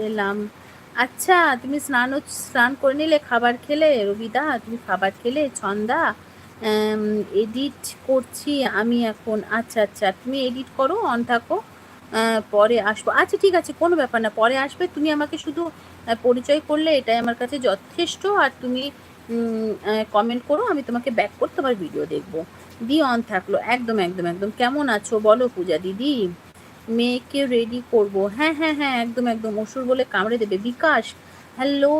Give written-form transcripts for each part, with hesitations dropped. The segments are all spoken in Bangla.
এলাম। আচ্ছা, তুমি স্নান করে নিলে, খাবার খেলে? রবিদা, তুমি খাবার খেলে? ছন্দা, এডিট করছি আমি এখন। আচ্ছা আচ্ছা, তুমি এডিট করো, অন থাকো, পরে আসবো। আচ্ছা ঠিক আছে, কোনো ব্যাপার না, পরে আসবে। তুমি আমাকে শুধু পরিচয় করলে, এটাই আমার কাছে যথেষ্ট। আর তুমি কমেন্ট করো, আমি তোমাকে ব্যাক করে তোমার ভিডিও দেখবো। দিয়ে অন থাকলো। একদম একদম একদম। কেমন আছো বলো পূজা দিদি? মেয়েকে রেডি করব। হ্যাঁ হ্যাঁ হ্যাঁ, একদম একদম। অসুর বলে কামড়ে দেবে। Bikash, hello,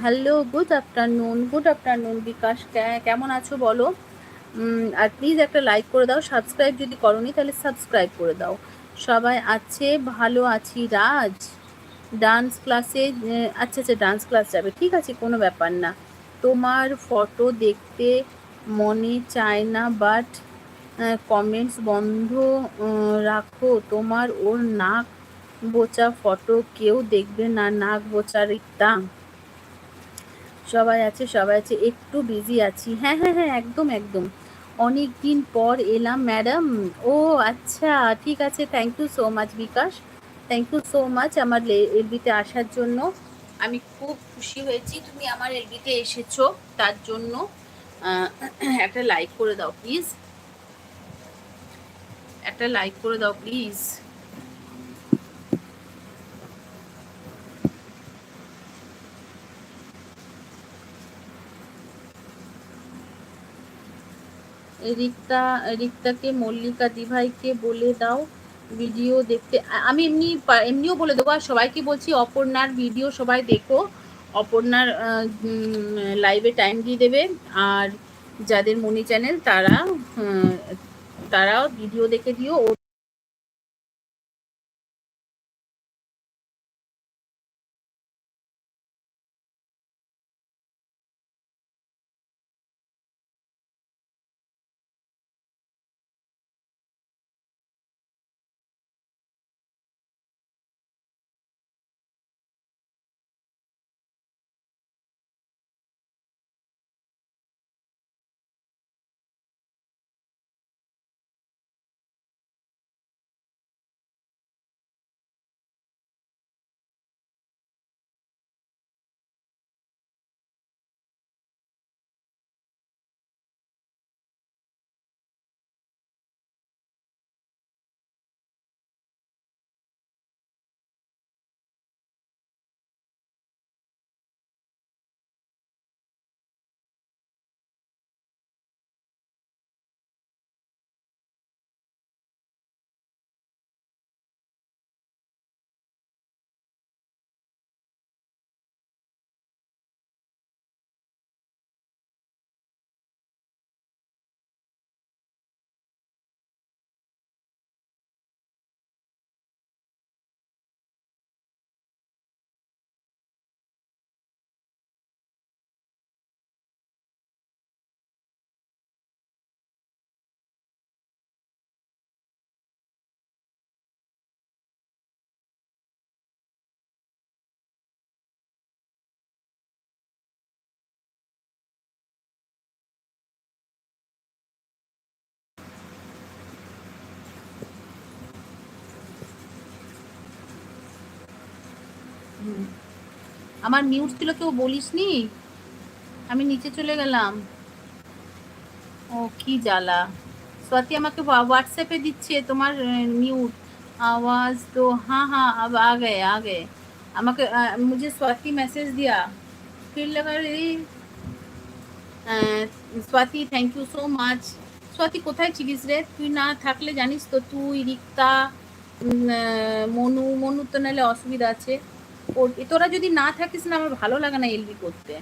hello, good afternoon, good afternoon Bikash, কেমন আছো বলো? আর প্লিজ একটা লাইক করে দাও। সাবস্ক্রাইব যদি করোনি তাহলে সাবস্ক্রাইব করে দাও। সবাই আছে? ভালো আছি। রাজ, ডান্স ক্লাসে, আচ্ছা আচ্ছা, ডান্স ক্লাস যাবে, ঠিক আছে, কোনো ব্যাপার না। তোমার ফটো দেখতে মনে চায় না, বাট কমেন্টস বন্ধ রাখো। তোমার ওর নাক বোচা ফটো কেউ দেখবে না। নাক বোচা রিক্তা। সবাই আছে, সবাই আছে, একটু বিজি আছি। হ্যাঁ হ্যাঁ হ্যাঁ, একদম একদম। অনেক দিন পর এলাম ম্যাডাম। ও আচ্ছা, ঠিক আছে, thank you so much Bikash, thank you so much আমার এলবিতে আসার জন্য। আমি খুব খুশি হয়েছি তুমি আমার এলবিতে এসেছো, তার জন্য আহ, একটা লাইক করে দাও প্লিজ, একটা লাইক করে দাও প্লিজ। রিক্তা, রিক্তাকে মল্লিকা দিভাইকে বলে দাও ভিডিও দেখতে। আমি এমনিও বলে দেবো। আর সবাইকে বলছি, অপর্ণার ভিডিও সবাই দেখো। অপর্ণার লাইভে টাইম দিয়ে দেবে। আর যাদের মনি চ্যানেল, তারাও ভিডিও দেখে দিও। আমার মিউট ছিল, কেউ বলিসনি, আমি নিচে চলে গেলাম। ও কি জ্বালা। स्वाति আমাকে व्हाट्सएप पे দিচ্ছে তোমার মিউট आवाज तो। हाँ हाँ, अब आ गए आ गए। আমাকে मुझे स्वाति मैसेज दिया, फिर लगा रे। Swati thank you so much. Swati কোথায় ছিলিস রে? তুই না থাকলে জানিস তো, তুই রিক্তা, মনু, মনু তো নাহলে অসুবিধা আছে। তোরা যদি না থাকিস না, আমার ভালো লাগে না এলবি করতে।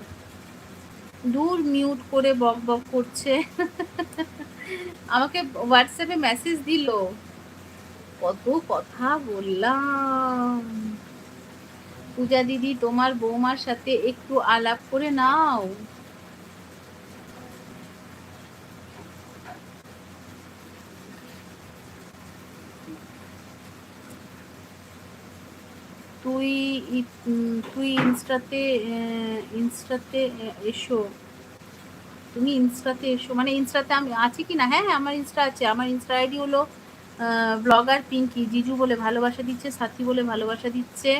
দূর, মিউট করে বক বক করছে। আমাকে হোয়াটসঅ্যাপে মেসেজ দিল, কত কথা বললাম। পূজা দিদি, তোমার বৌমার সাথে একটু আলাপ করে নাও। তুই তুই ইনস্টাতে, ইনস্টাতে এসো। তুমি ইনস্টাতে এসো মানে ইনস্টাতে আমি আছি কি না? হ্যাঁ হ্যাঁ, আমার ইনস্টা আছে। আমার ইনস্টা আইডি হলো ব্লগার পিঙ্কি। জিজু বলে ভালোবাসা দিচ্ছে, সাথী বলে ভালোবাসা দিচ্ছে।